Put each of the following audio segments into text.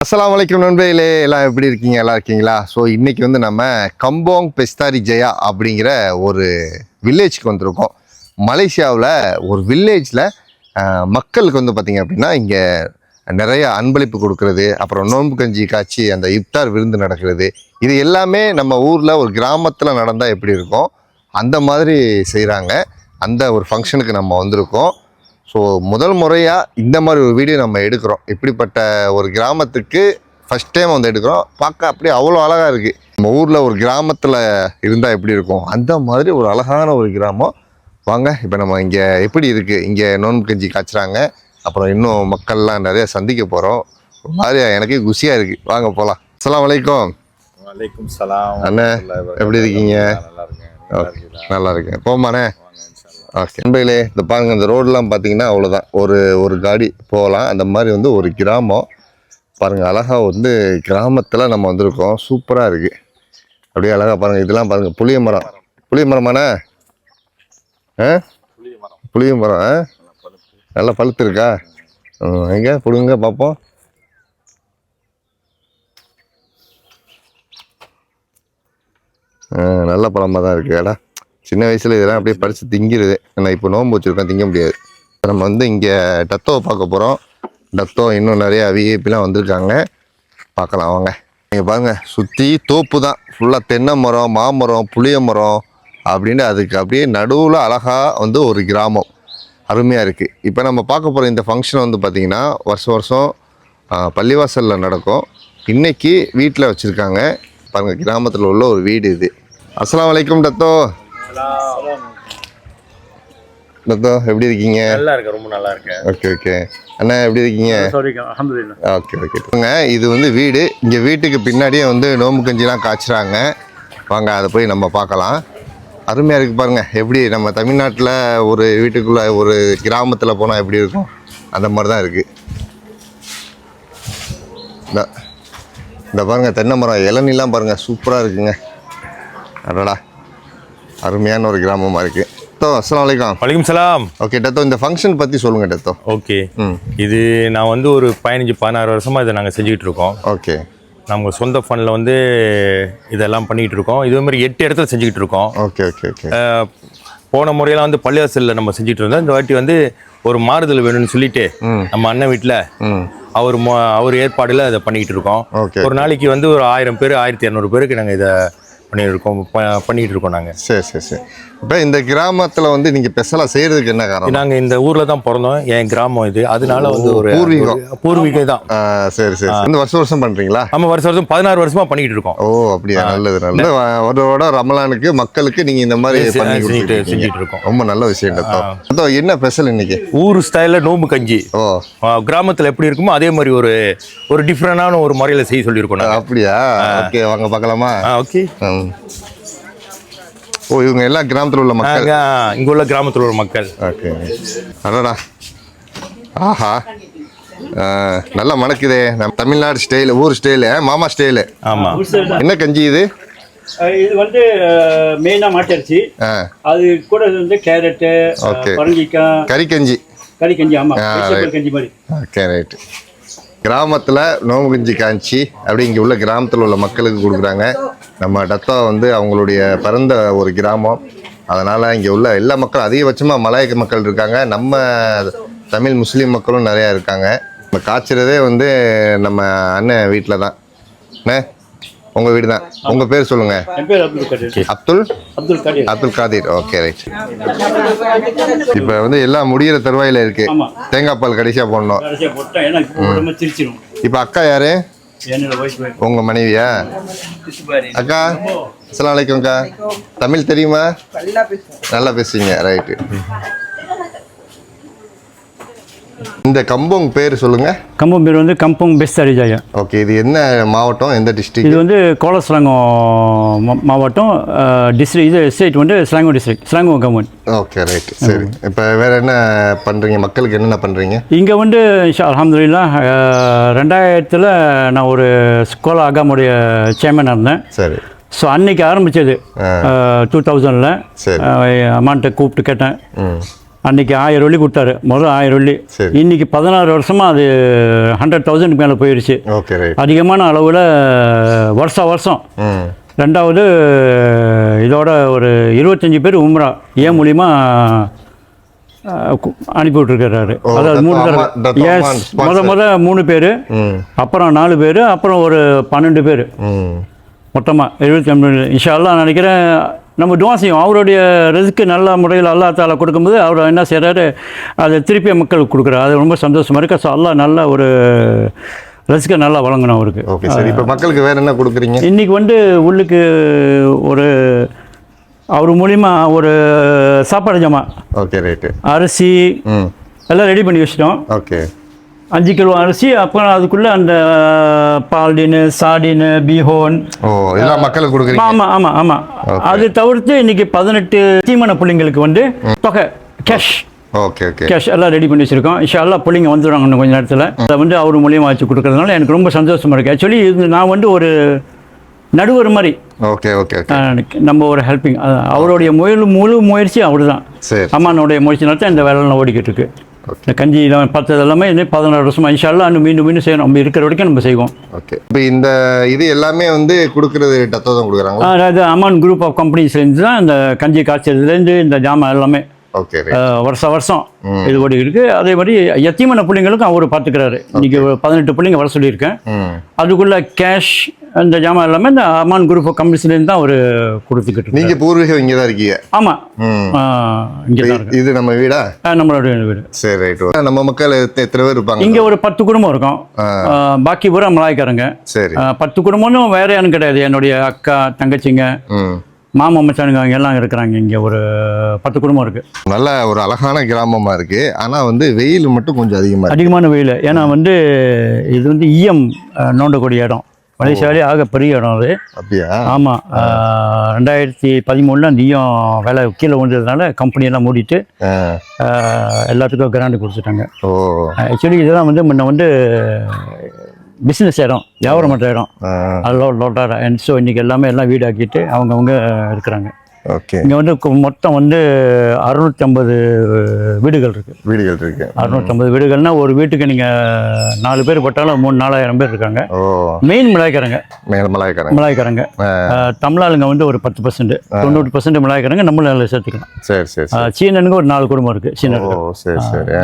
அஸ்ஸலாமு அலைக்கும் நண்பர்களே, எல்லாம் எப்படி இருக்கீங்க? எல்லாம் இருக்கீங்களா? ஸோ இன்றைக்கி வந்து நம்ம கம்போங் பெஸ்தாரி ஜெயா அப்படிங்கிற ஒரு வில்லேஜ்க்கு வந்திருக்கோம். மலேசியாவில் ஒரு வில்லேஜில் மக்களுக்கு வந்து பார்த்திங்க அப்படின்னா இங்கே நிறைய அன்பளிப்பு கொடுக்கறது, அப்புறம் நோன்பு கஞ்சி காய்ச்சி அந்த இஃப்தார் விருந்து நடக்கிறது, இது எல்லாமே நம்ம ஊரில் ஒரு கிராமத்தில் நடந்தால் எப்படி இருக்கும் அந்த மாதிரி செய்கிறாங்க. அந்த ஒரு ஃபங்க்ஷனுக்கு நம்ம வந்திருக்கோம். ஸோ முதல் முறையாக இந்த மாதிரி ஒரு வீடியோ நம்ம எடுக்கிறோம். இப்படிப்பட்ட ஒரு கிராமத்துக்கு ஃபஸ்ட் டைம் வந்து எடுக்கிறோம். பார்க்க அப்படியே அவ்வளோ அழகாக இருக்குது. நம்ம ஊரில் ஒரு கிராமத்தில் இருந்தால் எப்படி இருக்கும் அந்த மாதிரி ஒரு அழகான ஒரு கிராமம். வாங்க, இப்போ நம்ம இங்கே எப்படி இருக்குது, இங்கே நோன்பு கஞ்சி காய்ச்சுறாங்க, அப்புறம் இன்னும் மக்கள்லாம் நிறைய சந்திக்க போகிறோம். ஒரு மாதிரியா எனக்கே குஷியாக இருக்குது. வாங்க போகலாம். அஸ்ஸலாமு அலைக்கும். வலைக்கும் சலாம். அண்ணே எப்படி இருக்கீங்க? நல்லா இருக்கேன். போமாண்ணே. ஓகே நண்பர்களே, இந்த பாருங்கள், இந்த ரோடெலாம் பார்த்தீங்கன்னா அவ்வளோதான், ஒரு காடி போகலாம். அந்த மாதிரி வந்து ஒரு கிராமம் பாருங்கள். அழகாக வந்து கிராமத்தில் நம்ம வந்திருக்கோம். சூப்பராக இருக்குது. அப்படியே அழகாக பாருங்கள். இதெல்லாம் பாருங்கள், புளிய மரமாண்ணே. புளிய மரம் நல்லா பழுத்து இருக்கா? எங்கே பிடுங்க பார்ப்போம். நல்ல பழமாக தான் இருக்குது. ஏடா சின்ன வயசில் இதெல்லாம் அப்படியே பறித்து திங்கிடுது. நான் இப்போ நோன்பு வச்சுருக்கேன், திங்க முடியாது. நம்ம வந்து இங்கே டத்தோவை பார்க்க போகிறோம். டத்தோ இன்னும் நிறையா விஐபிலாம் வந்திருக்காங்க, பார்க்கலாம் வாங்க. நீங்கள் பாருங்கள், சுற்றி தோப்பு தான், ஃபுல்லாக தென்னை மரம், மாமரம், புளிய மரம் அப்படின்னு அதுக்கு அப்படியே நடுவில் அழகாக வந்து ஒரு கிராமம் அருமையாக இருக்குது. இப்போ நம்ம பார்க்க போகிற இந்த ஃபங்க்ஷன் வந்து பார்த்திங்கன்னா வருஷம் பள்ளிவாசலில் நடக்கும். இன்றைக்கி வீட்டில் வச்சுருக்காங்க பாருங்கள். கிராமத்தில் உள்ள ஒரு வீடு இது. அஸ்ஸலாமு அலைக்கும் டத்தோ. டத்தோ எப்படி இருக்கீங்க? நல்லா இருக்கேன், ரொம்ப நல்லா இருக்கேன். ஓகே அண்ணா எப்படி இருக்கீங்க? ஓகே. இது வந்து வீடு. இங்கே வீட்டுக்கு பின்னாடியே வந்து நோம்பு கஞ்சிலாம் காய்ச்சுறாங்க. வாங்க, அதை போய் நம்ம பார்க்கலாம். அருமையாக இருக்குது பாருங்கள். எப்படி நம்ம தமிழ்நாட்டில் ஒரு வீட்டுக்குள்ளே ஒரு கிராமத்தில் போனால் எப்படி இருக்கும் அந்த மாதிரி தான் இருக்குது. இந்த பாருங்கள், தென்னை மரம், இளநிலாம் பாருங்கள், சூப்பராக இருக்குங்க. அடடா, அருமையான ஒரு கிராமமாக இருக்குது. டத்தோ அஸ்ஸலாமு அலைக்கும். வலைக்கும் சலாம். ஓகே டத்தோ, இந்த ஃபங்க்ஷன் பற்றி சொல்லுங்கள் டத்தோ. ஓகே, இது நான் வந்து ஒரு 15-16 வருஷமாக இதை நாங்கள் செஞ்சுக்கிட்டு இருக்கோம். ஓகே, நம்ம சொந்த ஃபண்டில் வந்து இதெல்லாம் பண்ணிக்கிட்டு இருக்கோம். இதே மாதிரி 8 இடத்துல செஞ்சுக்கிட்டு இருக்கோம். ஓகே. போன முறையெல்லாம் வந்து பள்ளிவாசலில் நம்ம செஞ்சுட்டு இருந்தோம். இந்த வாட்டி வந்து ஒரு மாறுதல் வேணும்னு சொல்லிட்டு நம்ம அண்ணன் வீட்டில் அவர் ஏற்பாடில் அதை பண்ணிக்கிட்டு இருக்கோம். ஒரு நாளைக்கு வந்து ஒரு 1000 பேர் 1200 பேருக்கு நாங்கள் இதை பண்ணிக்கிட்டு இருக்கோம் நாங்கள். சரி. இப்போ இந்த கிராமத்தில் வந்து நீங்கள் ஸ்பெஷலாக செய்கிறதுக்கு என்ன காரணம்? நாங்கள் இந்த ஊரில் தான் பிறந்தோம், என் கிராமம் இது, அதனால வந்து ஒரு பூர்வீகம் தான். சரி. இந்த வருஷம் பண்ணுறீங்களா? நம்ம வருஷம் 16 வருஷமா பண்ணிக்கிட்டு இருக்கோம். ஓ அப்படியா, நல்லது. ஒரு ரமலானுக்கு மக்களுக்கு நீங்கள் இந்த மாதிரி செஞ்சுட்டு இருக்கோம். ரொம்ப நல்ல விஷயம். என்ன ஸ்பெஷல் இன்னைக்கு? ஊர் ஸ்டைலில் நோம்பு கஞ்சி. கிராமத்தில் எப்படி இருக்குமோ அதே மாதிரி ஒரு டிஃப்ரெண்டான ஒரு முறையில் செய்ய சொல்லியிருக்கோம். அப்படியா? ஓகே, வாங்க பார்க்கலாமா? ஓகே. ஓ, இவங்க எல்லாம் கிராமத்தில் உள்ள மக்கள்? இங்கே உள்ள கிராமத்தில் உள்ள மக்கள். ஓகே. அடடா, ஆஹா, நல்லா மணக்குதே. நம்ம தமிழ்நாடு ஸ்டைலு, ஊர் ஸ்டைலு, மாமா ஸ்டைலு. ஆமாம். என்ன கஞ்சி இது? இது வந்து மெயினாக மாட்டரிசி, அது கூட வந்து கேரட்டு, பரங்கிக்காய், கறிக்கஞ்சி. ஆமாம், கஞ்சி மாதிரி. Okay, right. கிராமத்தில் நோம்பு கஞ்சி காய்ச்சி அப்படி இங்கே உள்ள கிராமத்தில் உள்ள மக்களுக்கு கொடுக்குறாங்க. நம்ம டத்தோ வந்து அவங்களுடைய பிறந்த ஒரு கிராமம், அதனால் இங்கே உள்ள எல்லா மக்களும், அதிகபட்சமாக மலாய்க்க மக்கள் இருக்காங்க, நம்ம தமிழ் முஸ்லீம் மக்களும் நிறையா இருக்காங்க. நம்ம காய்ச்சறதே வந்து நம்ம அண்ணன் வீட்டில் தான். அண்ணே, உங்கள் வீடு தான். உங்கள் பேர் சொல்லுங்கள். என் பேர் அப்துல் காதிர். Okay, right. இப்போ வந்து எல்லாம் முடிகிற தருவாயில் இருக்குது. தேங்காய் பால் கடைசியாக போடணும். இப்போ அக்கா யாரு? உங்கள் மனைவியா? அக்கா அஸ்ஸலாமு அலைக்கும். அக்கா தமிழ் தெரியுமா? நல்லா பேசுவீங்க. ரைட்டு. இந்த கம்போங் பேர் சொல்லுங்க. கம்போங் பேர் வந்து கம்போங் பெஸ்தாரி ஜெயா. ஓகே, இது என்ன மாவட்டம், எந்த டிஸ்ட்ரிக்ட்? இது வந்து கோலஸ்லாங்கோ மாவட்டம். டிஸ்ட்ரிக்ட் இது ஸ்டேட் வந்து ஸ்லாங்கோ டிஸ்ட்ரிக்ட், ஸ்லாங்கோ கவர்மெண்ட். Okay, right. சரி, இப்போ வேறு என்ன பண்ணுறீங்க, மக்களுக்கு என்னென்ன பண்ணுறீங்க? இங்கே வந்து அல்ஹம்துலில்லாஹ் 2000 நான் ஒரு ஸ்கோலா ஆகாமுடைய சேர்மனாக இருந்தேன். சரி. ஸோ அன்றைக்கி ஆரம்பித்தது 2000. சரி. அம்மான்ட்ட கூப்பிட்டு கேட்டேன், அன்றைக்கி 1000 வெள்ளி கொடுத்தாரு, முதல் 1000 வெள்ளி. சரி. இன்றைக்கி 16 வருஷமாக அது 100,000 மேலே போயிடுச்சு. Okay right. அதிகமான அளவில் வருஷம். ரெண்டாவது இதோட ஒரு 25 பேர் உம்ரா ஏன் மூலிமா அனுப்பி விட்டுருக்கிறாரு. அதாவது 3 தடவை. எஸ், முத 3 பேர், அப்புறம் 4 பேர், அப்புறம் ஒரு 12 பேர், மொத்தமாக 75. இன்ஷா அல்லாஹ் நான் நினைக்கிறேன் நம்ம துவா செய்வோம். அவருடைய ரிஸ்க்கு நல்ல முறையில் அல்லாஹ் தாலா கொடுக்கும்போது அவர் என்ன செய்கிறாரு, அதை திருப்பி மக்களுக்கு கொடுக்குறாரு. அது ரொம்ப சந்தோஷமாக இருக்குது. ஸோ அல்லாஹ் நல்ல ஒரு ரிஸ்க்கை நல்லா வழங்கணும் அவருக்கு. ஓகே சரி. இப்போ மக்களுக்கு வேறு என்ன கொடுக்குறீங்க? இன்றைக்கி உள்ளுக்கு ஒரு அவர் மூலிமா ஒரு சாப்பாடு ஜாமான், ஓகே ரைட்டு, அரிசி எல்லாம் ரெடி பண்ணி வச்சிட்டோம். ஓகே 5 கிலோ அரிசி, அப்புறம் அதுக்குள்ளே அந்த பால்டின்னு, சாடின்னு, பீஹோன் எல்லாம் மக்களுக்கு கொடுக்குறீங்க? ஆமாம். அது தவிர்த்து இன்றைக்கி 18 தீமன பிள்ளைங்களுக்கு தொகை கேஷ், ஓகே கேஷ் எல்லாம் ரெடி பண்ணி வச்சுருக்கோம். இன்ஷா அல்லாஹ் பிள்ளைங்க வந்துடுவாங்க இன்னும் கொஞ்சம் நேரத்தில். அதை அவர் மூலியமாக வச்சு கொடுக்குறதுனால எனக்கு ரொம்ப சந்தோஷமாக இருக்குது. ஆக்சுவலி இது நான் ஒரு நடுவர் மாதிரி. Okay okay. நம்ம ஒரு ஹெல்ப்பிங், அவருடைய முழு முயற்சி அவர் தான். அம்மானுடைய முயற்சினால தான் இந்த வேலைலாம் ஓடிக்கிட்டு இருக்கு. இந்த கஞ்சி தான் பார்த்தது எல்லாமே இன்னும் 16 வருஷமாக இன்ஷா அல்லாஹ் இன்னும் மீண்டும் செய்யணும். நம்ம இருக்கிற வரைக்கும் நம்ம செய்வோம். ஓகே. இப்போ இந்த இது எல்லாமே கொடுக்குறது டத்தோ தான் கொடுக்குறாங்க? அதாவது அமான் குரூப் ஆஃப் கம்பெனிஸ்லேருந்து தான் இந்த கஞ்சி காய்ச்சதுலேருந்து இந்த ஜாமான் எல்லாமே வருஷம் இது ஓடி இருக்கு. அதே மாதிரி யத்தீமான பிள்ளைங்களுக்கும் அவர் பார்த்துக்கிறாரு. இன்னைக்கு 18 பிள்ளைங்க வர சொல்லியிருக்கேன். அதுக்குள்ள கேஷ் அந்த ஜாமான் எல்லாமே இந்த அமான் குரூப் ஆஃப் கம்பெனிஸ்லேருந்து தான் அவர் கொடுத்துக்கிட்டு. நீங்க பூர்வீகம் இங்கே தான் இருக்கீங்க? ஆமாம், இங்கே தான் இருக்கு. இது நம்ம வீடா? நம்மளோட வீடு. சரி ரைட். நம்ம மக்கள் எத்தனை பேர் இருப்பாங்க இங்கே? ஒரு 10 குடும்பம் இருக்கும். பாக்கி பூரா மலாய்க்காரங்க. சரி. 10 குடும்பம்னு வேற யாரும் கிடையாது. என்னுடைய அக்கா, தங்கச்சிங்க, மாமா, மச்சானுங்க அவங்க எல்லாம் இருக்கிறாங்க. இங்கே ஒரு 10 குடும்பம் இருக்குது. நல்ல ஒரு அழகான கிராமமாக இருக்குது. ஆனால் வெயில் மட்டும் கொஞ்சம் அதிகமான வெயில். ஏன்னா இது ஈயம் நோண்டக்கூடிய இடம். மலேசியாவிலே ஆக பெரிய இடம் அது. அப்படியா? ஆமாம். 2013 அந்த ஈயம் வேலை கீழே விழுந்ததுனால கம்பெனியெல்லாம் மூடிட்டு எல்லாத்துக்கும் கிராண்டு கொடுத்துட்டாங்க. ஆக்சுவலி இதெல்லாம் முன்ன பிஸ்னஸ் இடம், வியாபாரம் பண்ணுற இடம். லோட்டாரா. ஸோ இன்றைக்கி எல்லாம் வீடாக்கிட்டு அவங்கவுங்க இருக்கிறாங்க. ஓகே. இங்கே மொத்தம் 650 வீடுகள் இருக்குது. 650 வீடுகள்னால் ஒரு வீட்டுக்கு நீங்கள் 4 பேர் போட்டாலும் 3,000-4,000 பேர் இருக்காங்க. மெயின் மலாய்க்காரங்க. தமிழாளுங்க ஒரு 10%, 90% மலாய்க்காரங்க. நம்மளும் சேர்த்துக்கலாம். சரி. சீனனுங்க ஒரு 4 குடும்பம் இருக்குது. சீனனுக்கு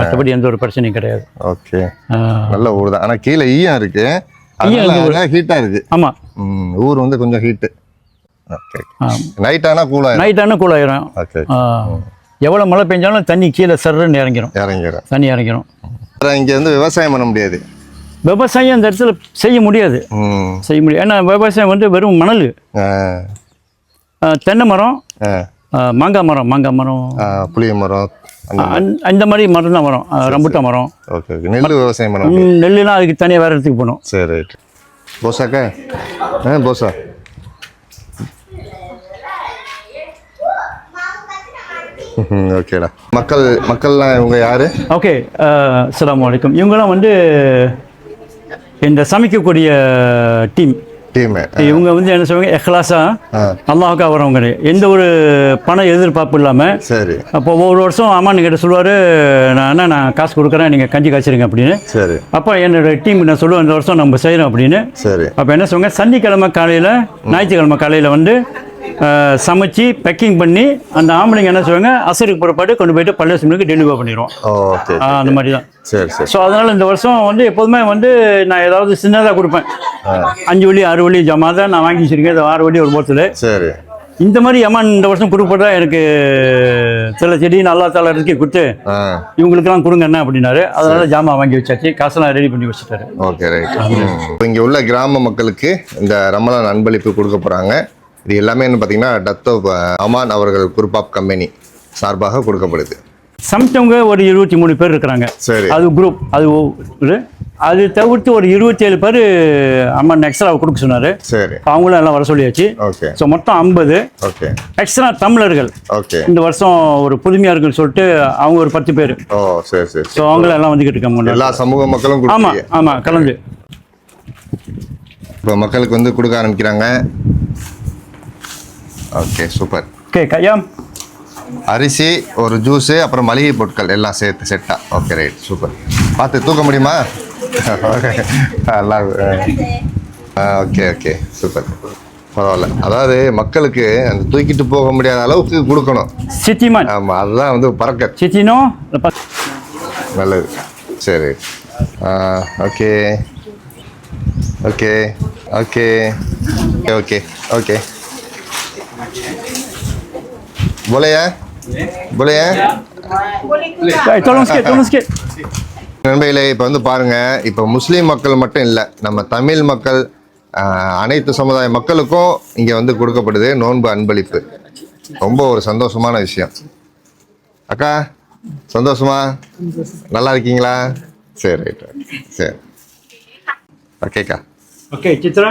மற்றபடி எந்த ஒரு பிரச்சனையும் கிடையாது. ஓகே. நல்ல ஊர் தான். ஆனால் கீழே ஈயம் இருக்கு, ஹீட்டாக இருக்கு. ஆமாம், ஊர் கொஞ்சம் ஹீட்டு. நைட்டானா கூலாயிரும். எவ்வளோ மழை பெஞ்சாலும் தண்ணி கீழே சர்றன்னு இறங்கிரும். தண்ணி இறங்கிரும். இங்கே விவசாயம் பண்ண முடியாது. விவசாயம் இந்த இடத்துல செய்ய முடியாது. ஏன்னா விவசாயம் வெறும் மணல், தென்னை மரம், மாங்காய் மரம், புளிய மரம், அந்த மாதிரி மரம் தான் வரும். ரம்புட்டா மரம். நெல் விவசாயம் பண்ண நெல்லுனா அதுக்கு தனியாக வேறு இடத்துக்கு போகணும். சரி. போசாக்கா? போசா. ஓகேடா. மக்கள்லாம் இவங்க யாரு? ஓகே. அஸ்ஸலாமு அலைக்கும். இவங்கெல்லாம் இந்த சமைக்கக்கூடிய டீம். இவங்க என்ன சொல்லுவாங்க, எஹ்லாஸா அல்லாஹ்வுக்காக வரவங்க. எந்த ஒரு பண எதிர்பார்ப்பு இல்லாமல். சரி. அப்போ ஒவ்வொரு வருஷம் அம்மானு கிட்ட சொல்லுவார், நான் காசு கொடுக்குறேன், நீங்கள் கஞ்சி காய்ச்சிருங்க அப்படின்னு. சரி. அப்போ என்னோட டீம் நான் சொல்லுவேன், இந்த வருஷம் நம்ம செய்கிறோம் அப்படின்னு. சரி. அப்போ என்ன சொல்லுவாங்க, சனிக்கிழமை காலையில், ஞாயிற்றுக்கிழமை காலையில் சமைச்சு பேக்கிங் பண்ணி அந்த ஆம்பளைங்க என்ன செய்வாங்க, அசருக்கு புறப்பாடு கொண்டு போயிட்டு பள்ளியாசனுக்கு டெலிவரி பண்ணிடுவோம். அந்த மாதிரி தான். சரி. ஸோ அதனால் இந்த வருஷம் எப்போதுமே நான் ஏதாவது சின்னதாக கொடுப்பேன். 5 வழி 6 வழி ஜமா தான் நான் வாங்கி வச்சிருக்கேன். 6 வழி ஒரு போத்தில். சரி. இந்த மாதிரி அம்மான் இந்த வருஷம் கொடுப்பதா எனக்கு சில செடி நல்லா தலை இருக்கி கொடுத்து இவங்களுக்கெல்லாம் கொடுங்க என்ன அப்படின்னாரு. அதனால ஜாமான் வாங்கி வச்சாச்சு, காசெல்லாம் ரெடி பண்ணி வச்சுட்டாரு. Okay right. இப்போ இங்கே உள்ள கிராம மக்களுக்கு இந்த ரமலான் அன்பளிப்பு கொடுக்க போகிறாங்க. இது எல்லாமே பார்த்தீங்கன்னா டத்தோ அமான் அவர்கள் குரூப் ஆஃப் கம்பெனி சார்பாக கொடுக்கப்படுது. சமைச்சவங்க ஒரு 23 பேர் இருக்கிறாங்க. சரி. அது குரூப். அது தவிர்த்து ஒரு 27 பேர் அம்மான் எக்ஸ்ட்ரா கொடுக்க சொன்னார். சரி. அவங்களும் எல்லாம் வர சொல்லியாச்சு. ஓகே. ஸோ மொத்தம் 50. ஓகே. எக்ஸ்ட்ரா தமிழர்கள். ஓகே. இந்த வருஷம் ஒரு புதுமையார்கள் சொல்லிட்டு அவங்க ஒரு 10 பேர். சரி. ஸோ அவங்களும் எல்லாம் வந்துக்கிட்டு இருக்காங்க. எல்லா சமூக மக்களும். ஆமாம் கலந்து இப்போ மக்களுக்கு கொடுக்க ஆரம்பிக்கிறாங்க. Okay super. ஓகே கையாம் அரிசி, ஒரு ஜூஸு, அப்புறம் மளிகை பொருட்கள் எல்லாம் சேர்த்து செட்டா. Okay right, super. பார்த்து தூக்க முடியுமா? நல்லா ஓகே ஓகே சூப்பர், பரவாயில்ல. அதாவது மக்களுக்கு அந்த தூக்கிட்டு போக முடியாத அளவுக்கு கொடுக்கணும். Sitiman. ஆமாம், அதுதான் வந்து பறக்கத். Sitino. Lepas. நல்லது, சரி. Okay okay okay okay okay. boleh ya? boleh ya? Baik, tolong sikit. நண்பர்களே, இப்போ வந்து பாருங்கள், இப்போ முஸ்லீம் மக்கள் மட்டும் இல்லை, நம்ம தமிழ் மக்கள், அனைத்து சமுதாய மக்களுக்கும் இங்கே வந்து கொடுக்கப்படுது நோன்பு அன்பளிப்பு. ரொம்ப ஒரு சந்தோஷமான விஷயம். அக்கா சந்தோஷமா? நல்லா இருக்கீங்களா? சரி ரைட், சரி ஓகேக்கா. Okey, Citra.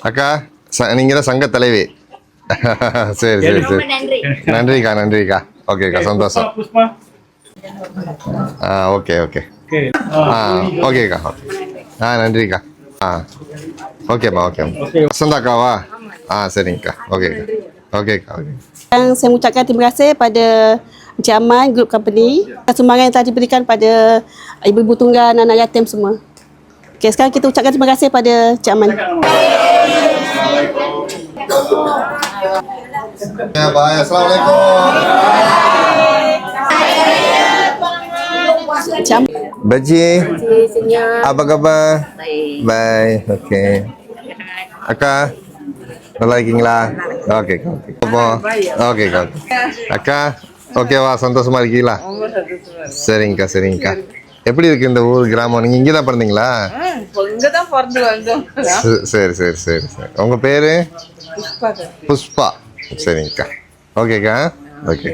அக்கா நீங்கள் தான் சங்க தலைவி. சரி சரி சரி, நன்றிக்கா நன்றிக்கா. ஓகேக்கா, சந்தோஷம். Puspa. Okay okay. Okey. ஓகேக்கா. நன்றிக்கா. ஓகேம்மா ஓகேம்மா. வசந்தாக்காவா? சரிங்கக்கா. ஓகேக்கா ஓகேக்கா. Okay. Saya mengucapkan terima kasih pada Encik Aman Group Company atas sumbangan yang telah diberikan pada ibu-ibu tunggal dan anak yatim semua. Okey, sekarang kita ucapkan terima kasih pada Encik Aman. Ya, bye. Assalamualaikum. Encik Aman. Baji, apa kabar? Bye. Oke. Akkா நல்லா இருக்கீங்களா? ஓகேக்கா okay. அப்போ ஓகேக்கா okay. அக்கா ஓகேவா? சந்தோஷமா இருக்கீங்களா? சரிங்கக்கா சரிங்கக்கா. எப்படி இருக்கு இந்த ஊர் கிராமம்? நீங்கள் இங்கே தான் பிறந்தீங்களா? இங்கே தான் பிறந்து வந்தோம். சரி சரி சரி சரி. உங்கள் பேர்? புஷ்பா. சரிங்கக்கா. ஓகேக்கா ஓகே.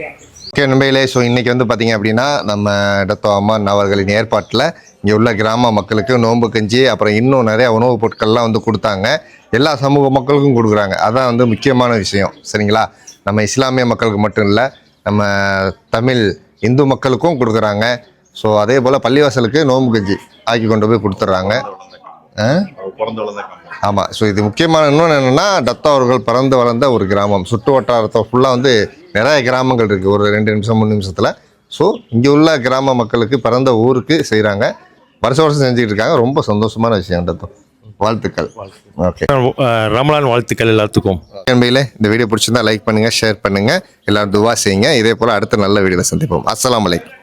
ஓகே நண்பர்களே, ஸோ இன்றைக்கி வந்து பார்த்திங்க அப்படின்னா நம்ம டத்தோ அம்மான் அவர்களின் ஏற்பாட்டில் இங்கே உள்ள கிராம மக்களுக்கு நோன்பு கஞ்சி, அப்புறம் இன்னும் நிறையா உணவுப் பொருட்கள்லாம் வந்து கொடுத்தாங்க. எல்லா சமூக மக்களுக்கும் கொடுக்குறாங்க. அதான் வந்து முக்கியமான விஷயம், சரிங்களா? நம்ம இஸ்லாமிய மக்களுக்கு மட்டும் இல்லை, நம்ம தமிழ் இந்து மக்களுக்கும் கொடுக்குறாங்க. ஸோ அதே போல் பள்ளிவாசலுக்கு நோன்பு கஞ்சி ஆக்கி கொண்டு போய் கொடுத்துட்றாங்க. ஆமாம். ஸோ இது முக்கியமான இன்னொன்று என்னென்னா, டத்தோ அவர்கள் பிறந்து வளர்ந்த ஒரு கிராமம். சுற்று வட்டாரத்தை ஃபுல்லாக வந்து நிறைய கிராமங்கள் இருக்குது, ஒரு 2 நிமிஷம் 3 நிமிஷத்தில். ஸோ இங்கே உள்ள கிராம மக்களுக்கு பிறந்த ஊருக்கு செய்கிறாங்க, வருஷம் செஞ்சுக்கிட்டு இருக்காங்க. ரொம்ப சந்தோஷமான விஷயம் டத்தோ. வாழ்த்துக்கள். ஓகே, ரமலான் வாழ்த்துக்கள் எல்லாத்துக்கும். நண்பர்களே, இந்த வீடியோ பிடிச்சிருந்தா லைக் பண்ணுங்கள், ஷேர் பண்ணுங்கள், எல்லாரும் துவா செய்யுங்க. இதே போல் அடுத்த நல்ல வீடியோவில் சந்திப்போம். அஸ்ஸலாமு அலைக்கும்.